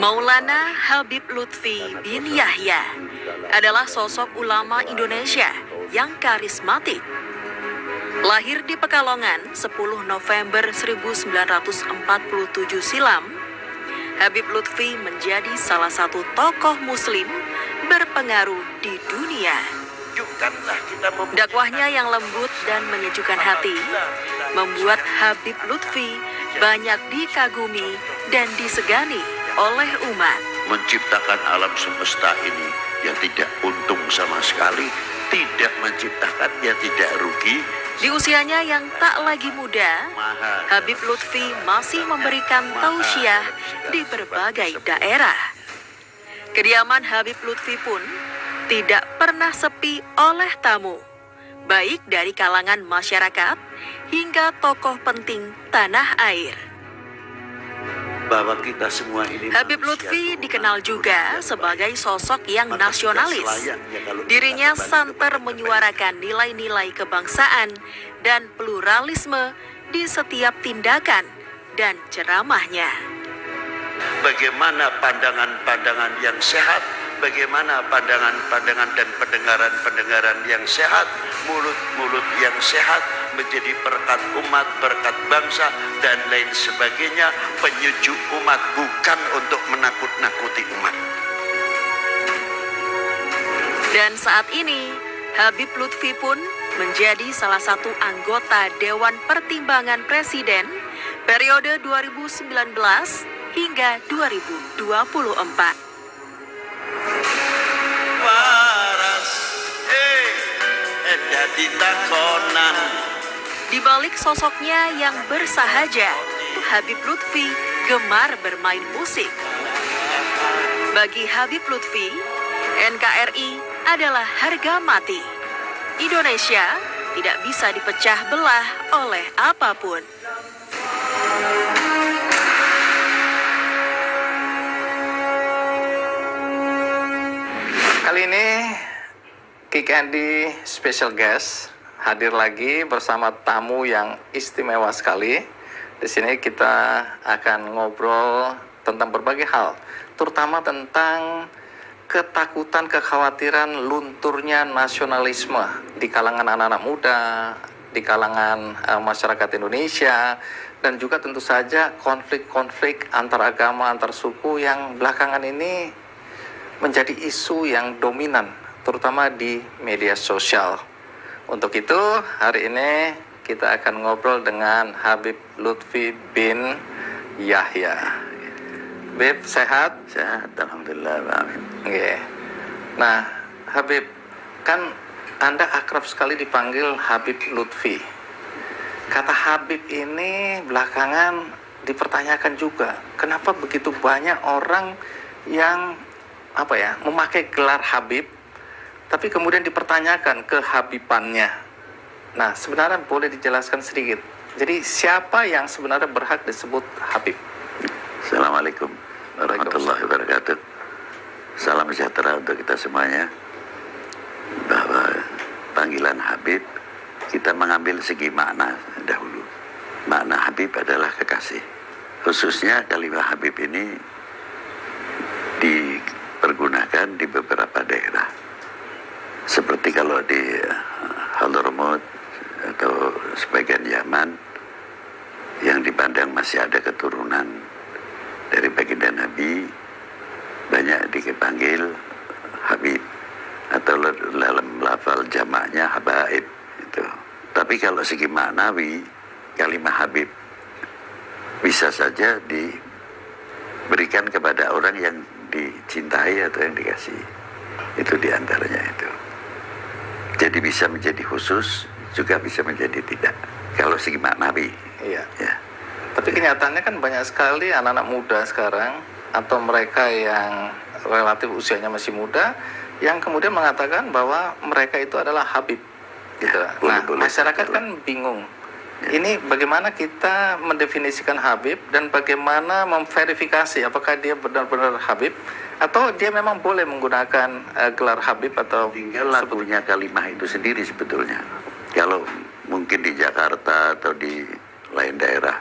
Maulana Habib Lutfi bin Yahya adalah sosok ulama Indonesia yang karismatik. Lahir di Pekalongan 10 November 1947 silam, Habib Lutfi menjadi salah satu tokoh muslim berpengaruh di dunia. Dakwahnya yang lembut dan menyejukkan hati membuat Habib Lutfi banyak dikagumi dan disegani oleh umat. Menciptakan alam semesta ini yang tidak untung sama sekali, tidak menciptakannya tidak rugi. Di usianya yang tak lagi muda, Habib Lutfi masih memberikan tausiah di berbagai daerah. Kediaman Habib Lutfi pun tidak pernah sepi oleh tamu, baik dari kalangan masyarakat hingga tokoh penting tanah air. Bahwa kita semua ini Habib Lutfi dikenal juga sebagai sosok yang nasionalis. Dirinya santer menyuarakan nilai-nilai kebangsaan dan pluralisme di setiap tindakan dan ceramahnya. Bagaimana pandangan-pandangan yang sehat, bagaimana pandangan-pandangan dan pendengaran-pendengaran yang sehat, mulut-mulut yang sehat, menjadi berkat umat, berkat bangsa, dan lain sebagainya, penyujuk umat, bukan untuk menakut-nakuti umat. Dan saat ini, Habib Lutfi pun menjadi salah satu anggota Dewan Pertimbangan Presiden periode 2019 hingga 2024. Di balik sosoknya yang bersahaja, Habib Lutfi gemar bermain musik. Bagi Habib Lutfi, NKRI adalah harga mati. Indonesia tidak bisa dipecah belah oleh apapun. Kali ini Kick Andy special guest hadir lagi bersama tamu yang istimewa sekali. Di sini kita akan ngobrol tentang berbagai hal, terutama tentang ketakutan, kekhawatiran lunturnya nasionalisme di kalangan anak-anak muda, di kalangan masyarakat Indonesia, dan juga tentu saja konflik-konflik antar agama, antar suku yang belakangan ini menjadi isu yang dominan, terutama di media sosial. Untuk itu, hari ini kita akan ngobrol dengan Habib Lutfi bin Yahya. Habib, sehat? Sehat, alhamdulillah, amin. Oke. Nah, Habib, kan Anda akrab sekali dipanggil Habib Lutfi. Kata Habib ini belakangan dipertanyakan juga. Kenapa begitu banyak orang yang memakai gelar Habib, tapi kemudian dipertanyakan kehabibannya. Nah, sebenarnya boleh dijelaskan sedikit. Jadi siapa yang sebenarnya berhak disebut Habib? Assalamualaikum warahmatullahi wabarakatuh. Salam sejahtera untuk kita semuanya. Bahwa panggilan Habib, kita mengambil segi makna dahulu. Makna Habib adalah kekasih. Khususnya kalimat Habib ini dipergunakan di beberapa daerah. Seperti kalau di Hadramaut atau sebagian Yaman yang dipandang masih ada keturunan dari baginda Nabi, banyak dipanggil Habib atau dalam lafal jamaknya Habaib itu. Tapi kalau segi maknawi, kalimat Habib bisa saja diberikan kepada orang yang dicintai atau yang dikasih. Itu diantaranya itu. Jadi bisa menjadi khusus, juga bisa menjadi tidak. Kalau segi maknawi. Iya. Ya. Tapi kenyataannya kan banyak sekali anak-anak muda sekarang atau mereka yang relatif usianya masih muda yang kemudian mengatakan bahwa mereka itu adalah Habib. Gitu. Boleh, masyarakat boleh. kan bingung. Ya. Ini bagaimana kita mendefinisikan Habib dan bagaimana memverifikasi apakah dia benar-benar Habib atau dia memang boleh menggunakan gelar Habib atau tinggal lagunya kalimat itu sendiri sebetulnya. Kalau mungkin di Jakarta atau di lain daerah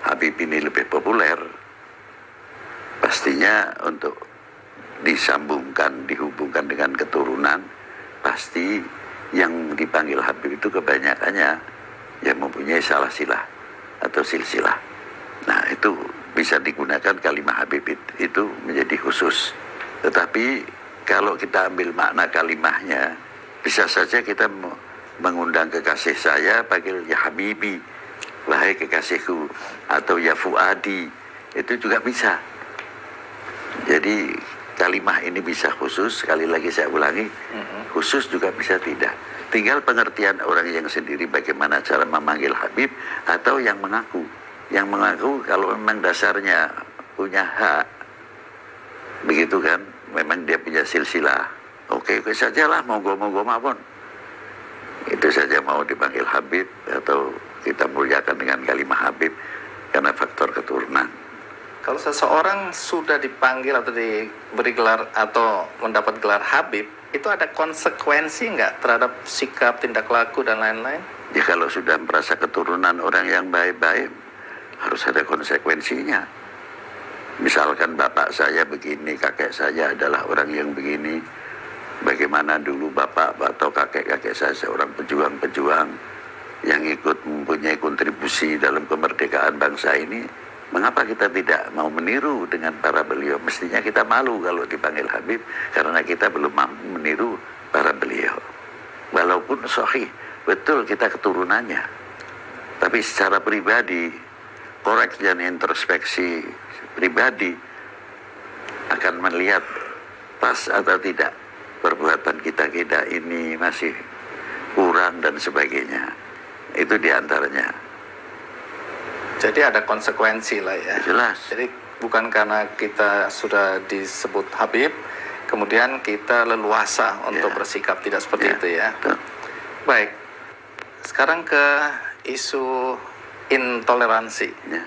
Habib ini lebih populer, pastinya untuk dihubungkan dengan keturunan, pasti yang dipanggil Habib itu kebanyakannya yang mempunyai salasilah atau silsilah. Nah, itu bisa digunakan kalimat Habib itu menjadi khusus. Tetapi kalau kita ambil makna kalimahnya, bisa saja kita mengundang kekasih saya panggil ya Habibi, wahai kekasihku, atau ya Fuadi, itu juga bisa. Jadi kalimah ini bisa khusus, sekali lagi saya ulangi, khusus juga bisa tidak. Tinggal pengertian orang yang sendiri bagaimana cara memanggil Habib atau yang mengaku. Yang mengaku kalau memang dasarnya punya hak, begitu kan, memang dia punya silsilah, oke sajalah, monggo-monggo mawon. Itu saja mau dipanggil Habib atau kita muliakan dengan kalimat Habib karena faktor keturunan. Kalau seseorang sudah dipanggil atau diberi gelar atau mendapat gelar Habib, itu ada konsekuensi nggak terhadap sikap, tindak laku, dan lain-lain? Ya kalau sudah merasa keturunan orang yang baik-baik, harus ada konsekuensinya. Misalkan bapak saya begini, kakek saya adalah orang yang begini. Bagaimana dulu bapak atau kakek-kakek saya seorang pejuang-pejuang yang ikut mempunyai kontribusi dalam kemerdekaan bangsa ini, mengapa kita tidak mau meniru dengan para beliau? Mestinya kita malu kalau dipanggil Habib karena kita belum mampu meniru para beliau. Walaupun sahih, betul kita keturunannya. Tapi secara pribadi, korek dan introspeksi pribadi akan melihat pas atau tidak perbuatan kita ini masih kurang dan sebagainya. Itu diantaranya. Jadi ada konsekuensi lah ya. Jelas. Jadi bukan karena kita sudah disebut Habib, kemudian kita leluasa untuk bersikap, tidak seperti itu ya. Betul. Baik, sekarang ke isu intoleransi. Ya.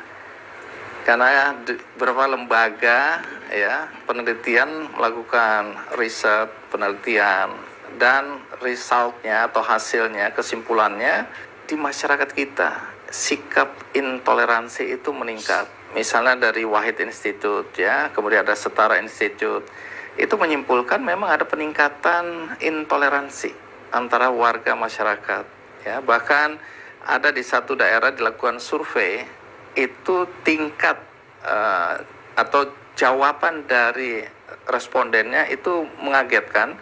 Karena beberapa lembaga ya penelitian melakukan riset penelitian dan resultnya atau hasilnya, kesimpulannya di masyarakat kita sikap intoleransi itu meningkat. Misalnya dari Wahid Institute ya, kemudian ada Setara Institute, itu menyimpulkan memang ada peningkatan intoleransi antara warga masyarakat ya. Bahkan ada di satu daerah dilakukan survei, itu tingkat atau jawaban dari respondennya itu mengagetkan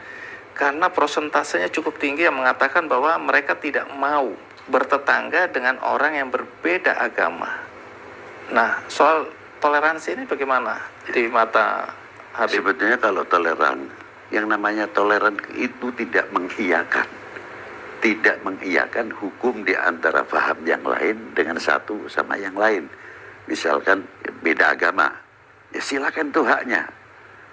karena persentasenya cukup tinggi yang mengatakan bahwa mereka tidak mau bertetangga dengan orang yang berbeda agama. Nah, soal toleransi ini bagaimana di mata Habib? Sebetulnya kalau toleran, yang namanya toleran itu tidak mengiyakan hukum di antara paham yang lain dengan satu sama yang lain. Misalkan beda agama, ya silakan itu haknya.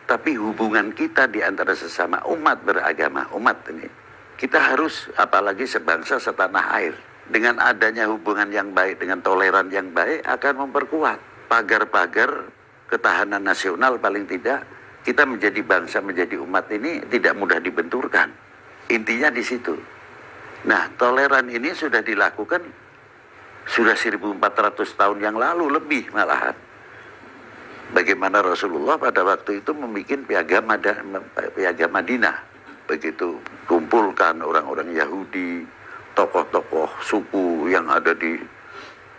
Tapi hubungan kita di antara sesama umat beragama, umat ini, kita harus, apalagi sebangsa setanah air, dengan adanya hubungan yang baik, dengan toleran yang baik, akan memperkuat pagar-pagar ketahanan nasional. Paling tidak, kita menjadi bangsa, menjadi umat ini tidak mudah dibenturkan. Intinya di situ. Nah, toleran ini sudah dilakukan sudah 1400 tahun yang lalu, lebih malahan. Bagaimana Rasulullah pada waktu itu membuat piagam Madinah. Begitu kumpulkan orang-orang Yahudi, tokoh-tokoh suku yang ada di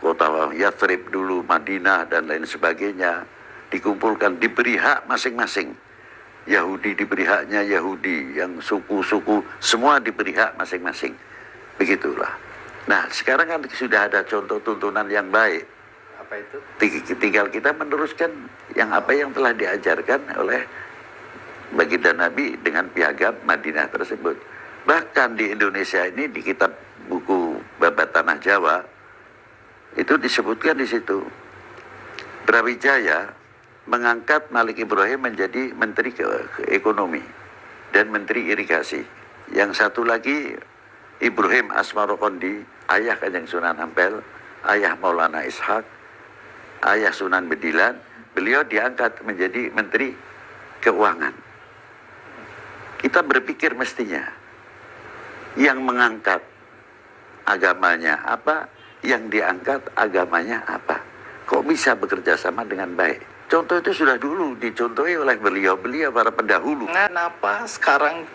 kota Yathrib dulu, Madinah dan lain sebagainya, dikumpulkan, diberi hak masing-masing. Yahudi diberi haknya Yahudi, yang suku-suku semua diberi hak masing-masing. Begitulah. Nah, sekarang kan sudah ada contoh tuntunan yang baik. Apa itu? Tinggal kita meneruskan yang apa yang telah diajarkan oleh baginda Nabi dengan piagam Madinah tersebut. Bahkan di Indonesia ini, di kitab buku Babat Tanah Jawa, itu disebutkan di situ, Brawijaya mengangkat Malik Ibrahim menjadi Menteri Ekonomi dan Menteri Irigasi. Yang satu lagi Ibrahim Asmarokondi, ayah Kanjeng Sunan Ampel, ayah Maulana Ishak, ayah Sunan Bedilan, beliau diangkat menjadi Menteri Keuangan. Kita berpikir mestinya yang mengangkat agamanya apa, yang diangkat agamanya apa. Kok bisa bekerja sama dengan baik? Contoh itu sudah dulu dicontohi oleh beliau-beliau para pendahulu. Kenapa sekarang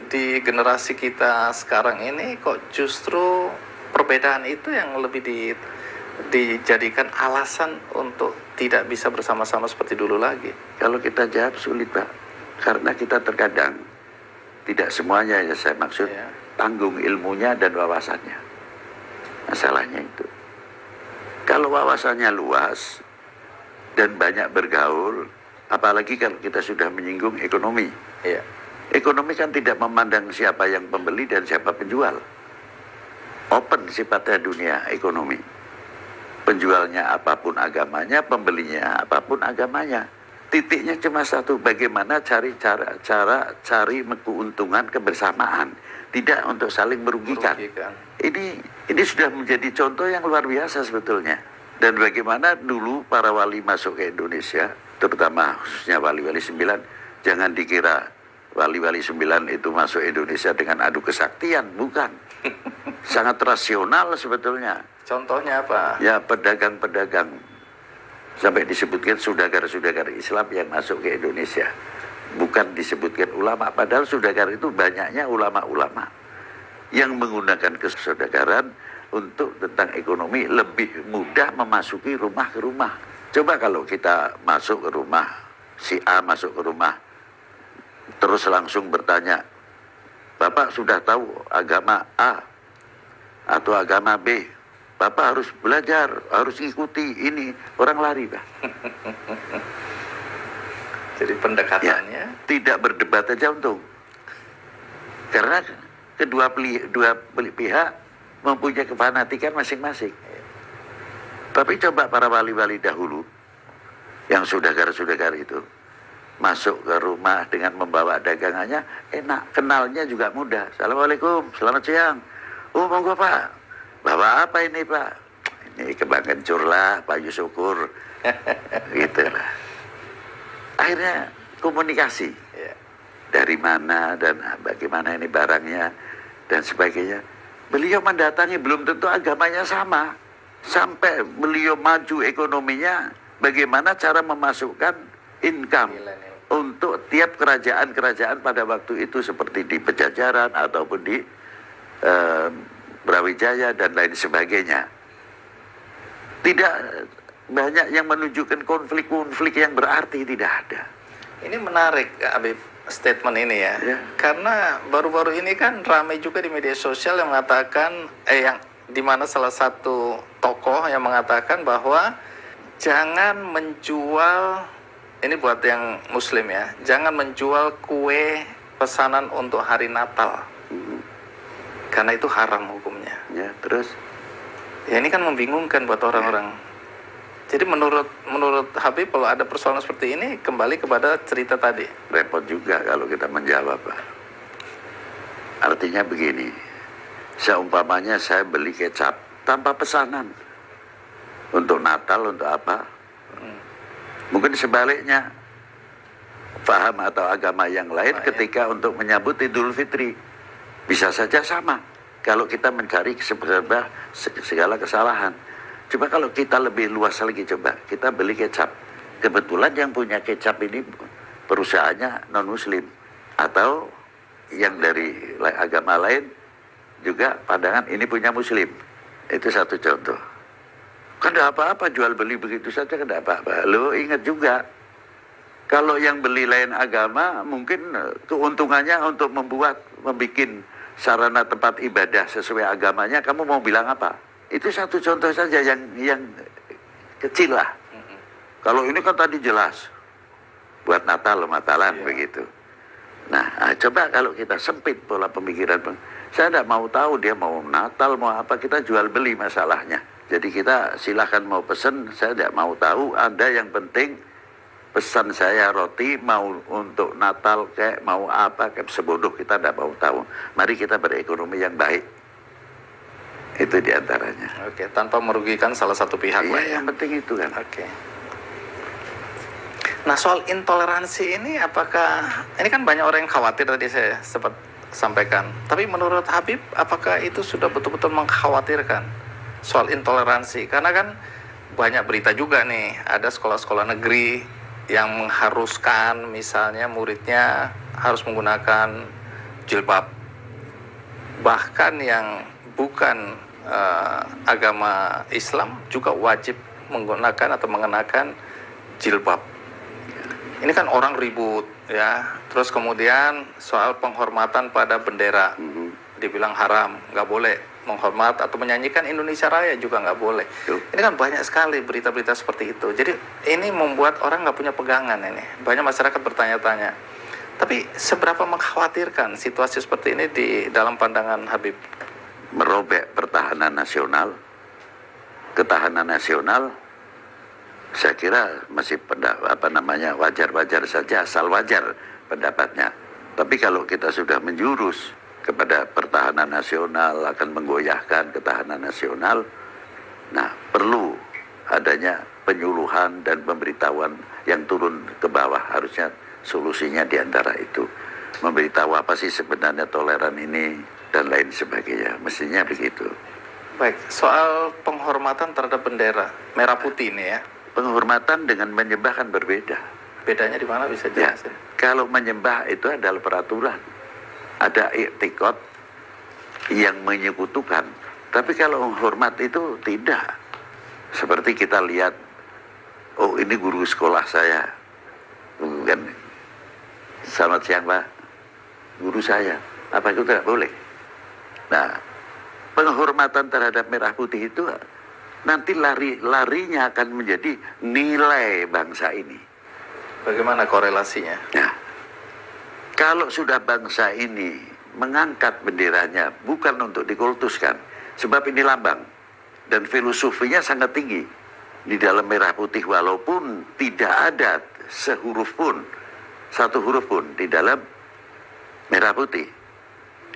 di generasi kita sekarang ini kok justru perbedaan itu yang lebih dijadikan alasan untuk tidak bisa bersama-sama seperti dulu lagi? Kalau kita jawab sulit, Pak. Karena kita terkadang, tidak semuanya ya saya maksud, tanggung ilmunya dan wawasannya. Masalahnya itu. Kalau wawasannya luas dan banyak bergaul, apalagi kalau kita sudah menyinggung ekonomi. Iya. Ekonomi kan tidak memandang siapa yang pembeli dan siapa penjual. Open sifatnya dunia ekonomi. Penjualnya apapun agamanya, pembelinya apapun agamanya. Titiknya cuma satu, bagaimana cari keuntungan kebersamaan, tidak untuk saling merugikan. Ini sudah menjadi contoh yang luar biasa sebetulnya. Dan bagaimana dulu para wali masuk ke Indonesia, terutama khususnya wali-wali 9, jangan dikira wali-wali 9 itu masuk Indonesia dengan adu kesaktian, bukan. Sangat rasional sebetulnya. Contohnya apa? Ya, pedagang-pedagang. Sampai disebutkan saudagar-saudagar Islam yang masuk ke Indonesia. Bukan disebutkan ulama, padahal saudagar itu banyaknya ulama-ulama yang menggunakan kesaudagaran untuk tentang ekonomi lebih mudah memasuki rumah ke rumah. Coba kalau kita masuk ke rumah, si A masuk ke rumah, terus langsung bertanya, Bapak sudah tahu agama A atau agama B? Bapak harus belajar, harus ikuti ini. Orang lari, Pak. Jadi pendekatannya Ya, tidak berdebat aja untung. Karena kedua pihak mempunyai kefanatikan masing-masing. Tapi coba para wali-wali dahulu, yang saudagar-saudagar itu, masuk ke rumah dengan membawa dagangannya, enak. Kenalnya juga mudah. Assalamualaikum, selamat siang. Oh, monggo Pak. Bawa apa ini Pak? Ini kembang kencur lah, payu syukur. Gitu lah. Akhirnya komunikasi. Dari mana dan bagaimana ini barangnya dan sebagainya. Beliau mendatangi belum tentu agamanya sama. Sampai beliau maju ekonominya, bagaimana cara memasukkan income untuk tiap kerajaan-kerajaan pada waktu itu seperti di Pejajaran ataupun di Brawijaya dan lain sebagainya. Tidak banyak yang menunjukkan konflik-konflik yang berarti, tidak ada. Ini menarik, Habib, statement ini ya. Karena baru-baru ini kan ramai juga di media sosial yang mengatakan, yang dimana salah satu tokoh yang mengatakan bahwa jangan menjual, ini buat yang Muslim ya, jangan menjual kue pesanan untuk hari Natal. Karena itu haram hukumnya. Ya, terus? Ya ini kan membingungkan buat orang-orang. Jadi menurut Habib, kalau ada persoalan seperti ini, kembali kepada cerita tadi. Repot juga kalau kita menjawab, Pak. Artinya begini, seumpamanya saya beli kecap tanpa pesanan. Untuk Natal, untuk apa? Mungkin sebaliknya, paham atau agama yang lain ketika untuk menyambut Idul Fitri. Bisa saja sama kalau kita mencari segala kesalahan. Coba kalau kita lebih luas lagi, coba kita beli kecap. Kebetulan yang punya kecap ini perusahaannya non-muslim atau yang dari agama lain juga pandangan ini punya muslim. Itu satu contoh. Kan tidak apa-apa jual beli begitu saja, kan tidak apa-apa. Lo ingat juga, kalau yang beli lain agama mungkin keuntungannya untuk membuat sarana tempat ibadah sesuai agamanya, kamu mau bilang apa? Itu satu contoh saja yang kecil lah. Kalau ini kan tadi jelas buat Natalan begitu. Nah, coba kalau kita sempit pola pemikiran, saya tidak mau tahu dia mau Natal mau apa, kita jual beli masalahnya. Jadi kita silahkan mau pesen, saya tidak mau tahu. Anda yang penting pesan saya roti, mau untuk Natal kayak mau apa, kayak sebodoh, kita tidak mau tahu. Mari kita berekonomi yang baik. Itu diantaranya. Oke, tanpa merugikan salah satu pihak lah ya. Yang penting itu kan. Oke. Nah, soal intoleransi ini, apakah ini kan banyak orang yang khawatir, tadi saya sempat sampaikan. Tapi menurut Habib, apakah itu sudah betul-betul mengkhawatirkan soal intoleransi? Karena kan banyak berita juga nih, ada sekolah-sekolah negeri yang mengharuskan misalnya muridnya harus menggunakan jilbab. Bahkan yang bukan agama Islam juga wajib menggunakan atau mengenakan jilbab. Ini kan orang ribut ya. Terus kemudian soal penghormatan pada bendera, dibilang haram, nggak boleh menghormat atau menyanyikan Indonesia Raya juga nggak boleh. Ini kan banyak sekali berita-berita seperti itu. Jadi ini membuat orang nggak punya pegangan ini. Banyak masyarakat bertanya-tanya. Tapi seberapa mengkhawatirkan situasi seperti ini di dalam pandangan Habib? Merobek pertahanan nasional, ketahanan nasional, saya kira masih wajar-wajar saja, asal wajar pendapatnya. Tapi kalau kita sudah menjurus kepada pertahanan nasional, akan menggoyahkan ketahanan nasional, nah perlu adanya penyuluhan dan pemberitahuan yang turun ke bawah. Harusnya solusinya di antara itu, memberitahu apa sih sebenarnya toleran ini dan lain sebagainya, mestinya begitu. Baik, soal penghormatan terhadap bendera merah putih ini ya, penghormatan dengan menyembah kan berbeda. bedanya di mana bisa Ya, jelasin? kalau menyembah itu adalah peraturan, ada i'tikad yang menyekutukan. Tapi kalau menghormat itu tidak. Seperti kita lihat, oh ini guru sekolah saya, kan? Selamat siang Pak, guru saya. Apa itu tidak boleh? Nah, penghormatan terhadap merah putih itu nanti larinya akan menjadi nilai bangsa ini. Bagaimana korelasinya? Nah, kalau sudah bangsa ini mengangkat benderanya bukan untuk dikultuskan, sebab ini lambang dan filosofinya sangat tinggi di dalam merah putih, walaupun tidak ada sehuruf pun, satu huruf pun di dalam merah putih.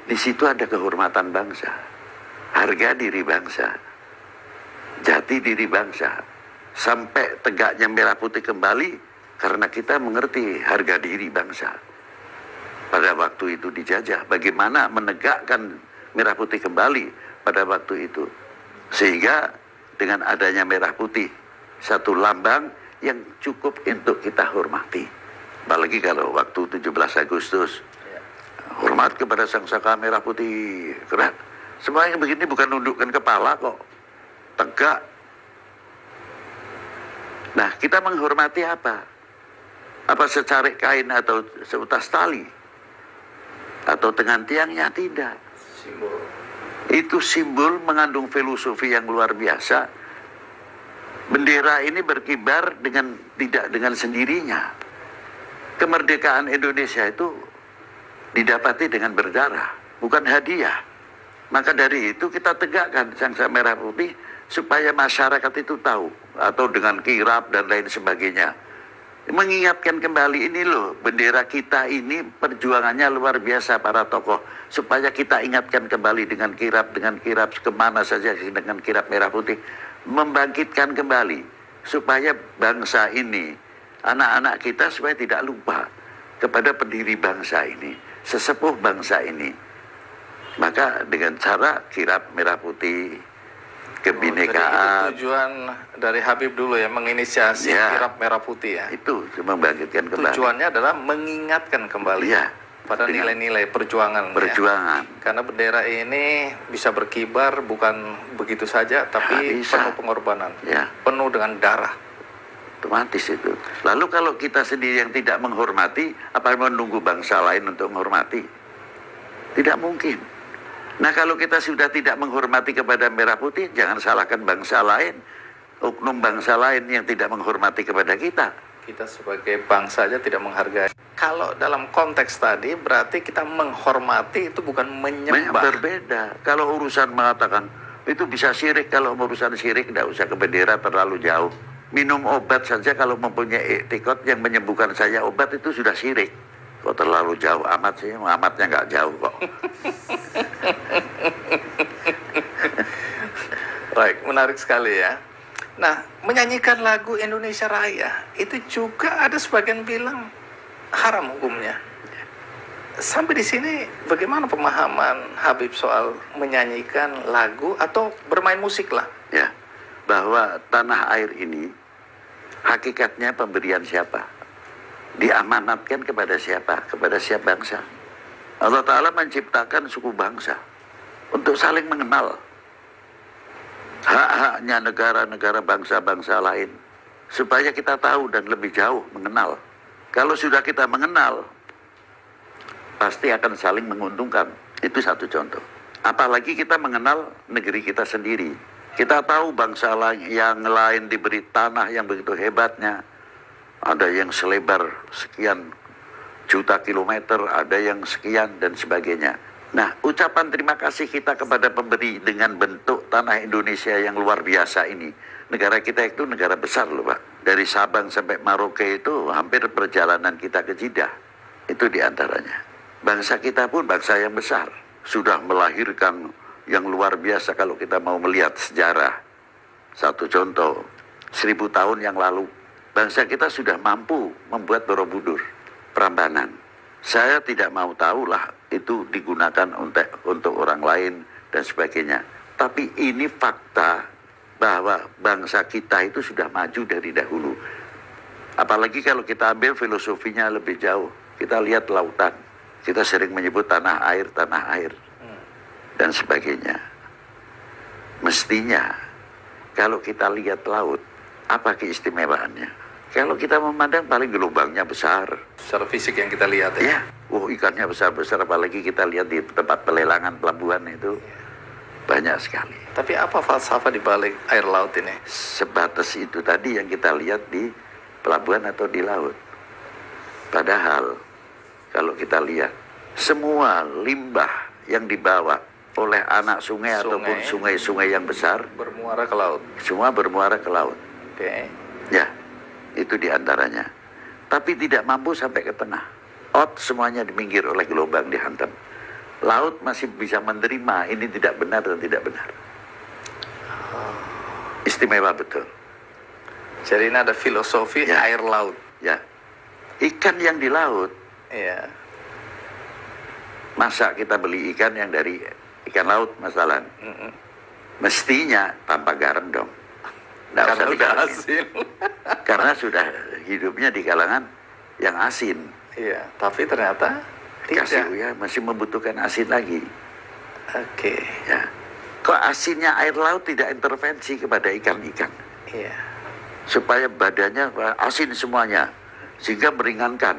Di situ ada kehormatan bangsa, harga diri bangsa, jati diri bangsa, sampai tegaknya merah putih kembali karena kita mengerti harga diri bangsa. Pada waktu itu dijajah, bagaimana menegakkan merah putih kembali pada waktu itu, sehingga dengan adanya merah putih, satu lambang yang cukup untuk kita hormati. Apalagi kalau waktu 17 Agustus, hormat kepada sang saka merah putih, keren. Semuanya begini bukan nundukkan kepala kok, tegak. Nah, kita menghormati apa? Apa secarik kain atau seutas tali? Atau dengan tiangnya? Tidak. Simbol. Itu simbol mengandung filosofi yang luar biasa. Bendera ini berkibar tidak dengan sendirinya. Kemerdekaan Indonesia itu didapati dengan berdarah, bukan hadiah. Maka dari itu kita tegakkan sang merah putih supaya masyarakat itu tahu, atau dengan kirap dan lain sebagainya. Mengingatkan kembali, ini loh bendera kita ini perjuangannya luar biasa para tokoh, supaya kita ingatkan kembali dengan kirap kemana saja dengan kirap merah putih, membangkitkan kembali supaya bangsa ini, anak-anak kita supaya tidak lupa kepada pendiri bangsa ini, sesepuh bangsa ini. Maka dengan cara kirap merah putih, kebinekaan. Jadi itu tujuan dari Habib dulu ya, menginisiasi kirap merah putih ya. Itu membangkitkan kembali. Tujuannya adalah mengingatkan kembali pada nilai-nilai perjuangan. Perjuangan. Ya. Karena bendera ini bisa berkibar bukan begitu saja, tapi penuh pengorbanan, penuh dengan darah. Otomatis itu. Lalu kalau kita sendiri yang tidak menghormati, apa menunggu bangsa lain untuk menghormati? Tidak mungkin. Nah, kalau kita sudah tidak menghormati kepada merah putih, jangan salahkan bangsa lain, oknum bangsa lain yang tidak menghormati kepada kita. Kita sebagai bangsa saja tidak menghargai. Kalau dalam konteks tadi, berarti kita menghormati itu bukan menyembah. Berbeda. Kalau urusan mengatakan, itu bisa syirik. Kalau urusan syirik, tidak usah ke bendera terlalu jauh. Minum obat saja kalau mempunyai i'tikad yang menyembuhkan saya, obat itu sudah syirik. Kok terlalu jauh amat sih? Amatnya nggak jauh kok. Baik, menarik sekali ya. Nah, menyanyikan lagu Indonesia Raya itu juga ada sebagian bilang haram hukumnya. Sampai di sini bagaimana pemahaman Habib soal menyanyikan lagu atau bermain musik lah? Ya, bahwa tanah air ini hakikatnya pemberian siapa? Diamanatkan kepada siapa? Kepada siapa bangsa? Allah Ta'ala menciptakan suku bangsa untuk saling mengenal hak-haknya negara-negara bangsa-bangsa lain, supaya kita tahu dan lebih jauh mengenal. Kalau sudah kita mengenal, pasti akan saling menguntungkan. Itu satu contoh. Apalagi kita mengenal negeri kita sendiri. Kita tahu bangsa yang lain diberi tanah yang begitu hebatnya. Ada yang selebar sekian juta kilometer, ada yang sekian dan sebagainya. Nah, ucapan terima kasih kita kepada pemberi dengan bentuk tanah Indonesia yang luar biasa ini. Negara kita itu negara besar loh Pak. Dari Sabang sampai Merauke itu hampir perjalanan kita ke Jeddah. Itu diantaranya. Bangsa kita pun bangsa yang besar. Sudah melahirkan yang luar biasa kalau kita mau melihat sejarah. Satu contoh, 1000 tahun yang lalu, bangsa kita sudah mampu membuat Borobudur, Prambanan. Saya tidak mau tahu lah itu digunakan untuk orang lain dan sebagainya. Tapi ini fakta bahwa bangsa kita itu sudah maju dari dahulu. Apalagi kalau kita ambil filosofinya lebih jauh. Kita lihat lautan. Kita sering menyebut tanah air dan sebagainya. Mestinya kalau kita lihat laut, apa keistimewaannya? Kalau kita memandang paling gelombangnya besar. Secara fisik yang kita lihat ya. Ikannya besar-besar, apalagi kita lihat di tempat pelelangan pelabuhan itu banyak sekali. Tapi apa falsafah di balik air laut ini? Sebatas itu tadi yang kita lihat di pelabuhan atau di laut. Padahal kalau kita lihat semua limbah yang dibawa oleh anak sungai ataupun sungai-sungai yang besar bermuara ke laut. Semua bermuara ke laut. Oke. Ya, itu diantaranya. Tapi tidak mampu sampai ke tengah. Semuanya diminggir oleh gelombang, dihantam. Laut masih bisa menerima ini tidak benar dan tidak benar. Istimewa betul. Jadi ini ada filosofi air laut. Ya, ikan yang di laut. Iya. Masa kita beli ikan yang dari ikan laut masalah. Mestinya tanpa garam dong. Karena udah asin. Karena sudah hidupnya di kalangan yang asin. Iya, tapi ternyata Kasih ya masih membutuhkan asin lagi. Oke. Ya. Kok asinnya air laut tidak intervensi kepada ikan-ikan? Iya. Supaya badannya asin semuanya. Sehingga meringankan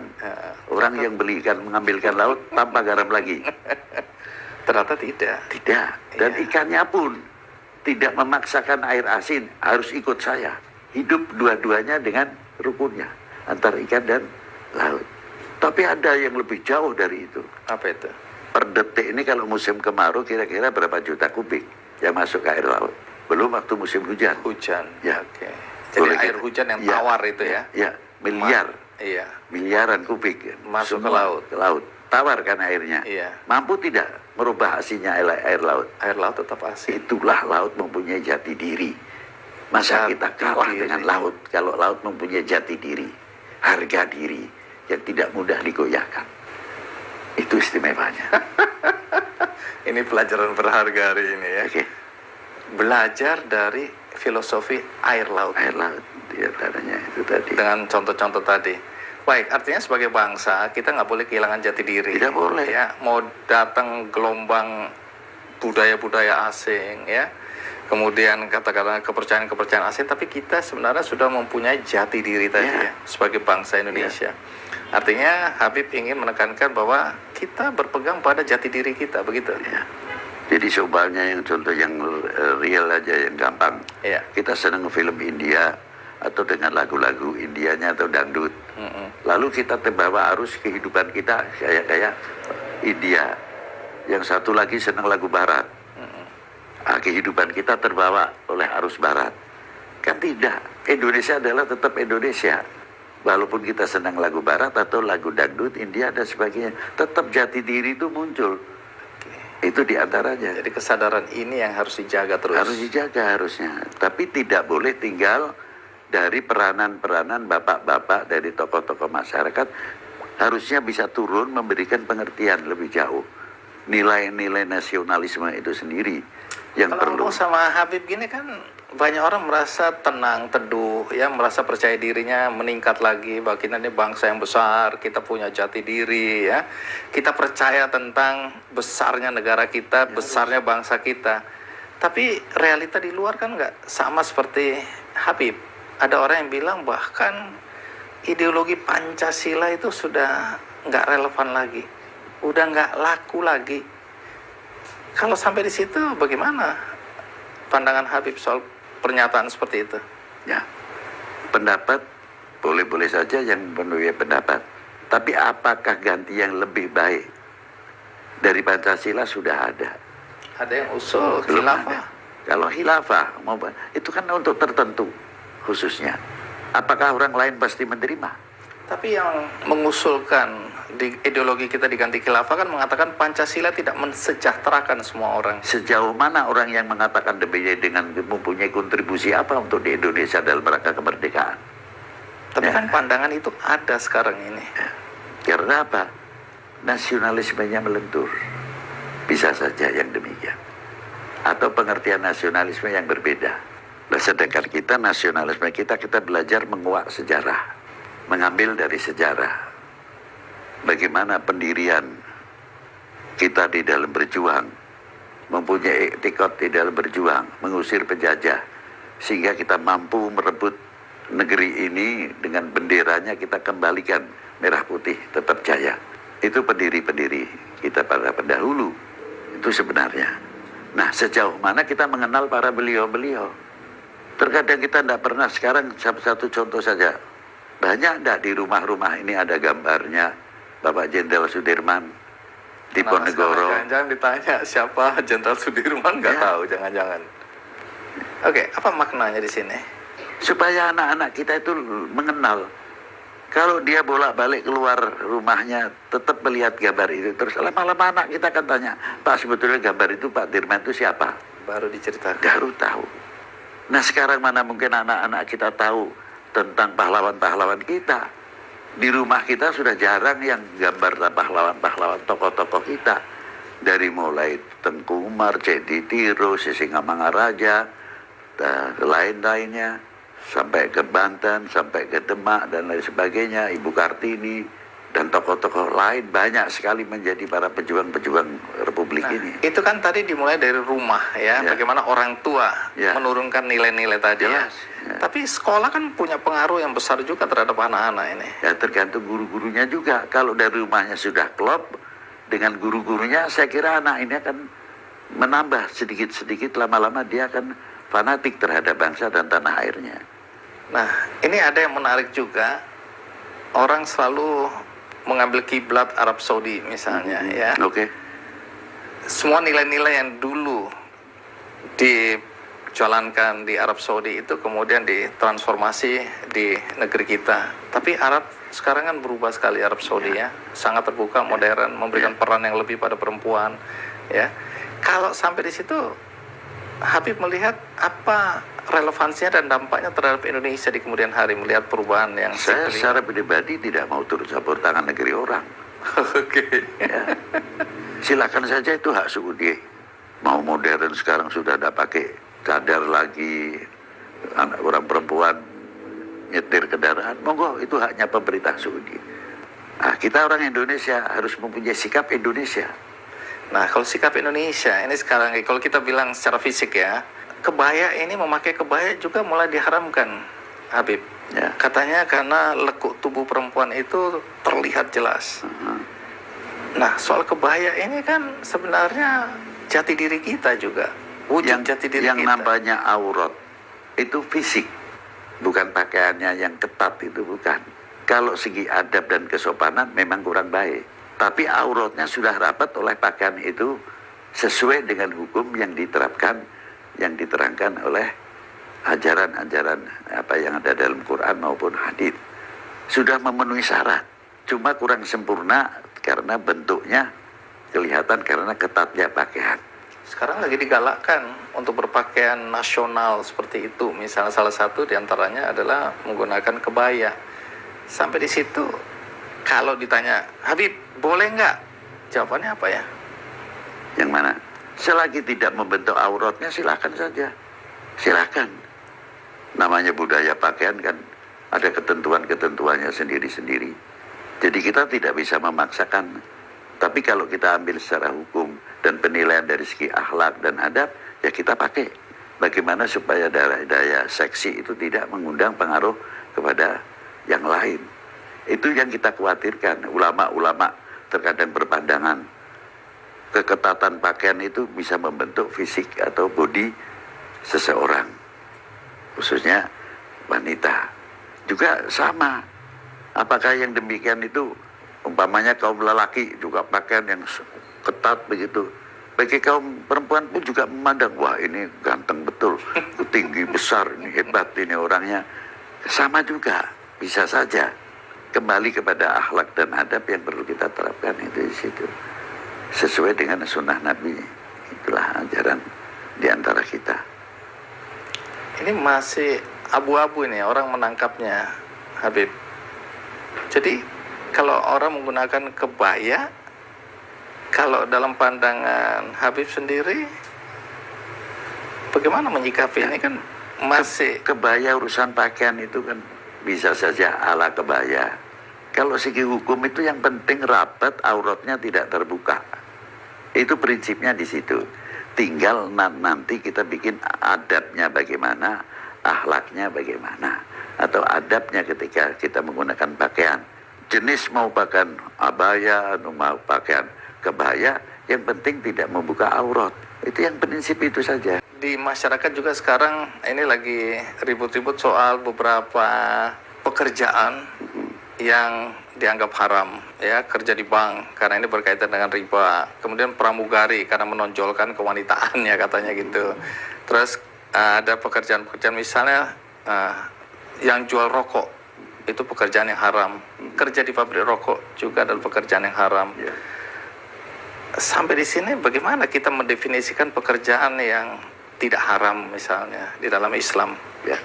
orang yang beli ikan mengambilkan laut tanpa garam lagi. Ternyata tidak. Tidak. Dan ikannya pun tidak memaksakan air asin, harus ikut saya. Hidup dua-duanya dengan rukunnya antara ikan dan laut. Tapi ada yang lebih jauh dari itu. Apa itu? Per detik ini kalau musim kemarau kira-kira berapa juta kubik yang masuk ke air laut. Belum waktu musim hujan. Hujan. Ya. Oke. Jadi air hujan yang tawar itu ya? Ya, miliar. Iya. Miliaran kubik masuk ke laut. Ke laut. Tawar kan airnya. Iya. Mampu tidak merubah asinnya air laut? Air laut tetap asin. Itulah laut mempunyai jati diri. Masa kita kalah dengan laut kalau laut mempunyai jati diri, harga diri yang tidak mudah digoyahkan. Itu istimewanya. Ini pelajaran berharga hari ini ya. Oke. Belajar dari filosofi air laut. Air laut diantaranya itu tadi. Dengan contoh-contoh tadi. Baik, artinya sebagai bangsa kita nggak boleh kehilangan jati diri. Tidak boleh. Ya, mau datang gelombang budaya-budaya asing, ya. Kemudian kata-kata kepercayaan-kepercayaan asing, tapi kita sebenarnya sudah mempunyai jati diri tadi ya sebagai bangsa Indonesia. Artinya Habib ingin menekankan bahwa kita berpegang pada jati diri kita, begitu. Ya. Jadi soalnya yang contoh yang real aja yang gampang. Ya. Kita senang film India atau dengan lagu-lagu Indianya atau dangdut. Lalu kita terbawa arus kehidupan kita kayak India. Yang satu lagi senang lagu Barat. Kehidupan kita terbawa oleh arus Barat. Kan tidak. Indonesia adalah tetap Indonesia. Walaupun kita senang lagu Barat atau lagu dangdut India dan sebagainya, tetap jati diri itu muncul. Itu diantaranya. Jadi kesadaran ini yang harus dijaga terus. Harus dijaga harusnya. Tapi tidak boleh tinggal dari peranan-peranan bapak-bapak dari tokoh-tokoh masyarakat. Harusnya bisa turun memberikan pengertian lebih jauh. Nilai-nilai nasionalisme itu sendiri. yang Kalau perlu. ngomong sama Habib gini kan banyak orang merasa tenang, teduh, ya merasa percaya dirinya meningkat lagi. Bahwa kita ini bangsa yang besar, kita punya jati diri, ya. Kita percaya tentang besarnya negara kita, besarnya bangsa kita. Tapi realita di luar kan nggak sama seperti Habib. Ada orang yang bilang bahkan ideologi Pancasila itu sudah nggak relevan lagi, udah nggak laku lagi. Kalau sampai di situ, bagaimana pandangan Habib soal pernyataan seperti itu? Ya, pendapat boleh-boleh saja yang menuai pendapat. Tapi apakah ganti yang lebih baik dari Pancasila sudah ada? Ada yang usul Belum khilafah. ada. Kalau khilafah, itu kan untuk tertentu khususnya. Apakah orang lain pasti menerima? Tapi yang mengusulkan di ideologi kita diganti khilafah kan mengatakan Pancasila tidak mensejahterakan semua orang. Sejauh mana orang yang mengatakan demikian dengan mempunyai kontribusi apa untuk di Indonesia dalam rangka kemerdekaan? Tapi Ya. kan pandangan itu ada sekarang ini. Karena apa? Nasionalismenya melentur. Bisa saja yang demikian. Atau pengertian nasionalisme yang berbeda. Nah, sedangkan kita nasionalisme kita belajar menguak sejarah. Mengambil dari sejarah. Bagaimana pendirian kita di dalam berjuang. Mempunyai etikot di dalam berjuang. Mengusir penjajah. Sehingga kita mampu merebut negeri ini dengan benderanya kita kembalikan merah putih tetap jaya. Itu pendiri-pendiri kita para pendahulu. Itu sebenarnya. Nah, sejauh mana kita mengenal para beliau-beliau. Terkadang kita tidak pernah. Sekarang satu contoh saja. Banyak tidak di rumah-rumah ini ada gambarnya Bapak Jenderal Sudirman, Diponegoro. Jangan ditanya siapa Jenderal Sudirman, nggak Ya. tahu, jangan-jangan. Oke, apa maknanya di sini? Supaya anak-anak kita itu mengenal. Kalau dia bolak-balik keluar rumahnya tetap melihat gambar itu. Terus lama-lama anak kita akan tanya, Pak, sebetulnya gambar itu Pak Dirman itu siapa? Baru diceritakan. Baru tahu. Nah, sekarang mana mungkin anak-anak kita tahu tentang pahlawan-pahlawan kita. Di rumah kita sudah jarang yang gambar pahlawan-pahlawan tokoh-tokoh kita. Dari mulai Tengku Umar, Cedi Tiro, Sisingamangaraja, lain-lainnya, sampai ke Banten, sampai ke Demak, dan lain sebagainya, Ibu Kartini, dan tokoh-tokoh lain banyak sekali menjadi para pejuang-pejuang Republik ini. Itu kan tadi dimulai dari rumah, ya. Ya. Bagaimana orang tua Ya. menurunkan nilai-nilai tadi, Jelas, ya. ya. Tapi sekolah kan punya pengaruh yang besar juga terhadap anak-anak ini. Ya, tergantung guru-gurunya juga. Kalau dari rumahnya sudah klop dengan guru-gurunya, saya kira anak ini akan menambah sedikit-sedikit, lama-lama dia akan fanatik terhadap bangsa dan tanah airnya. Nah, ini ada yang menarik juga. Orang selalu mengambil kiblat Arab Saudi misalnya, ya. Oke. Semua nilai-nilai yang dulu dijalankan di Arab Saudi itu kemudian ditransformasi di negeri kita. Tapi Arab sekarang kan berubah sekali, Arab Saudi, ya. Sangat terbuka, modern, memberikan peran yang lebih pada perempuan, ya. Kalau sampai di situ, Habib melihat apa relevansinya dan dampaknya terhadap Indonesia di kemudian hari melihat perubahan yang Saya signifikan. secara pribadi tidak mau turut campur tangan negeri orang. Oke. Ya. Silakan saja, itu hak Saudi. Mau modern sekarang sudah ada pakai cadar lagi, anak orang perempuan nyetir kendaraan, monggo, itu haknya pemerintah Saudi. Nah, kita orang Indonesia harus mempunyai sikap Indonesia. Nah, kalau sikap Indonesia ini sekarang, kalau kita bilang secara fisik, ya, kebaya ini, memakai kebaya juga mulai diharamkan, Habib. Ya. Katanya karena lekuk tubuh perempuan itu terlihat jelas. Nah, soal kebaya ini kan sebenarnya jati diri kita juga, wujud jati diri yang kita. nampaknya aurat itu fisik, bukan pakaiannya yang ketat, itu bukan. Kalau segi adab dan kesopanan memang kurang baik, tapi auratnya sudah rapat oleh pakaian itu sesuai dengan hukum yang diterapkan, yang diterangkan oleh ajaran-ajaran apa yang ada dalam Quran maupun hadis. Sudah memenuhi syarat, cuma kurang sempurna karena bentuknya kelihatan karena ketatnya pakaian. Sekarang lagi digalakkan untuk berpakaian nasional seperti itu. Misalnya salah satu diantaranya adalah menggunakan kebaya. Sampai di situ, kalau ditanya, Habib, boleh nggak? Jawabannya apa ya? Yang mana? Selagi tidak membentuk auratnya, silakan saja. Silakan. Namanya budaya pakaian kan ada ketentuan-ketentuannya sendiri-sendiri. Jadi kita tidak bisa memaksakan. Tapi kalau kita ambil secara hukum dan penilaian dari segi akhlak dan adab, ya kita pakai. Bagaimana supaya daya seksi itu tidak mengundang pengaruh kepada yang lain. Itu yang kita khawatirkan. Ulama-ulama terkadang berpandangan keketatan pakaian itu bisa membentuk fisik atau body seseorang, khususnya wanita. Juga sama. Apakah yang demikian itu umpamanya kaum lelaki juga pakaian yang ketat begitu, bagi kaum perempuan pun juga memandang, wah ini ganteng betul, tinggi besar, ini hebat ini orangnya. Sama juga, bisa saja. Kembali kepada akhlak dan adab yang perlu kita terapkan itu di situ. Sesuai dengan sunnah Nabi. Itulah ajaran di antara kita. Ini masih abu-abu ini orang menangkapnya, Habib. Jadi kalau orang menggunakan kebaya, kalau dalam pandangan Habib sendiri, bagaimana menyikapi ini kan masih kebaya urusan pakaian itu kan bisa saja ala kebaya. Kalau segi hukum itu yang penting rapat, auratnya tidak terbuka. Itu prinsipnya di situ. Tinggal nanti kita bikin adabnya bagaimana, akhlaknya bagaimana, atau adabnya ketika kita menggunakan pakaian. Jenis mau pakaian abaya atau mau pakaian kebaya, yang penting tidak membuka aurat. Itu yang prinsip itu saja. Di masyarakat juga sekarang ini lagi ribut-ribut soal beberapa pekerjaan yang dianggap haram, ya, kerja di bank karena ini berkaitan dengan riba, kemudian pramugari karena menonjolkan kewanitaannya katanya gitu. Terus ada pekerjaan-pekerjaan misalnya yang jual rokok, itu pekerjaan yang haram. Kerja di pabrik rokok juga adalah pekerjaan yang haram. Sampai di sini bagaimana kita mendefinisikan pekerjaan yang tidak haram misalnya di dalam Islam? Ya,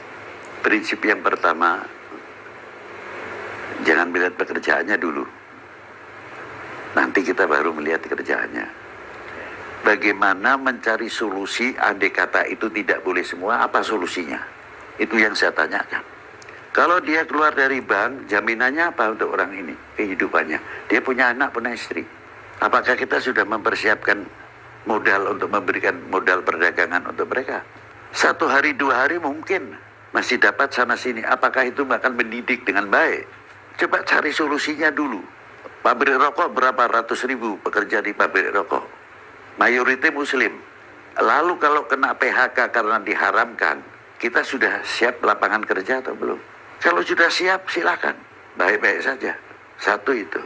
prinsip yang pertama, jangan melihat pekerjaannya dulu. Nanti kita baru melihat kerjaannya. Bagaimana mencari solusi andai kata itu tidak boleh semua, apa solusinya? Itu yang saya tanyakan. Kalau dia keluar dari bank, jaminannya apa untuk orang ini? Kehidupannya. Dia punya anak, punya istri. Apakah kita sudah mempersiapkan modal untuk memberikan modal perdagangan untuk mereka? 1 hari, 2 hari mungkin masih dapat sana sini. Apakah itu akan mendidik dengan baik? Coba cari solusinya dulu. Pabrik rokok berapa ratus ribu pekerja di pabrik rokok. Mayoritas muslim. Lalu kalau kena PHK karena diharamkan, kita sudah siap lapangan kerja atau belum? Kalau sudah siap, silakan. Baik-baik saja. Satu itu.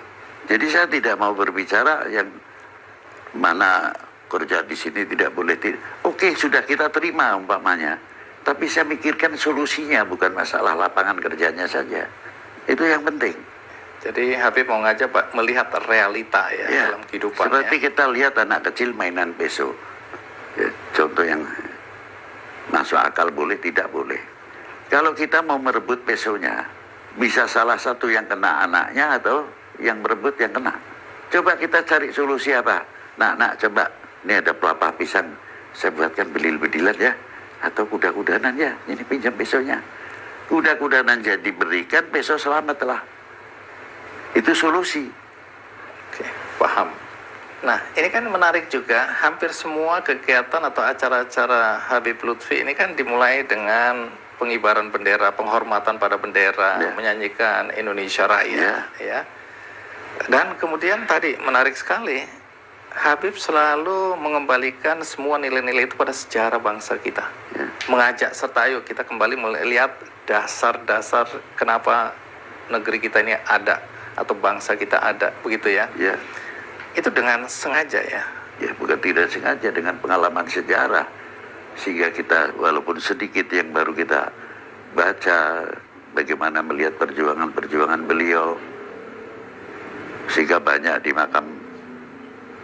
Jadi saya tidak mau berbicara yang mana kerja di sini tidak boleh. Oke, sudah kita terima umpamanya. Tapi saya mikirkan solusinya, bukan masalah lapangan kerjanya saja. Itu yang penting. Jadi Habib mau ngajak Pak melihat realita ya dalam kehidupan. Seperti kita lihat anak kecil mainan peso. Ya, contoh yang masuk akal boleh, tidak boleh. Kalau kita mau merebut pesonya, bisa salah satu yang kena anaknya atau yang merebut yang kena. Coba kita cari solusi apa? Nak, coba. Ini ada pelepah pisang. Saya buatkan bedil-bedilan ya. Atau kuda-kudanan ya. Ini pinjam pesonya. Kuda-kudanan jadi berikan, peso selamatlah. Itu solusi. Oke, paham. Nah, ini kan menarik juga. Hampir semua kegiatan atau acara-acara Habib Lutfi ini kan dimulai dengan pengibaran bendera, penghormatan pada bendera, menyanyikan Indonesia Raya, ya. Dan kemudian tadi menarik sekali, Habib selalu mengembalikan semua nilai-nilai itu pada sejarah bangsa kita. Mengajak serta ayo kita kembali melihat dasar-dasar kenapa negeri kita ini ada atau bangsa kita ada, begitu ya? Ya. Itu dengan sengaja ya? Ya, bukan tidak sengaja, dengan pengalaman sejarah. Sehingga kita walaupun sedikit yang baru kita baca, bagaimana melihat perjuangan-perjuangan beliau. Sehingga banyak di makam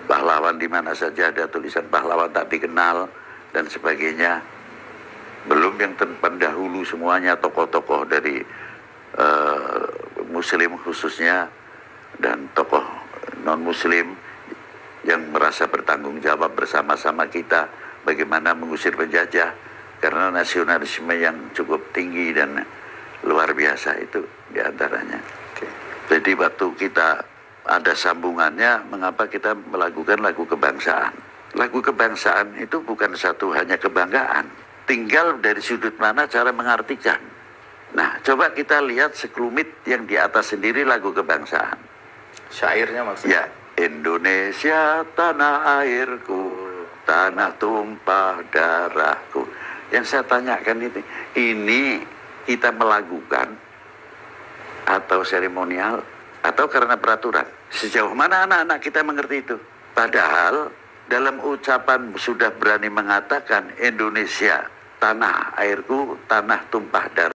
pahlawan di mana saja ada tulisan pahlawan tak dikenal dan sebagainya. Belum yang pendahulu semuanya, tokoh-tokoh dari muslim khususnya dan tokoh non muslim yang merasa bertanggung jawab bersama-sama kita bagaimana mengusir penjajah, karena nasionalisme yang cukup tinggi dan luar biasa itu diantaranya. Jadi waktu kita ada sambungannya, mengapa kita melakukan lagu kebangsaan. Lagu kebangsaan itu bukan satu hanya kebanggaan, tinggal dari sudut mana cara mengartikan. Nah, coba kita lihat sekelumit yang di atas sendiri lagu kebangsaan. Syairnya maksudnya? Ya, Indonesia tanah airku, tanah tumpah darahku. Yang saya tanyakan ini kita melakukan atau seremonial atau karena peraturan? Sejauh mana anak-anak kita mengerti itu? Padahal dalam ucapan sudah berani mengatakan Indonesia tanah airku, tanah tumpah darah.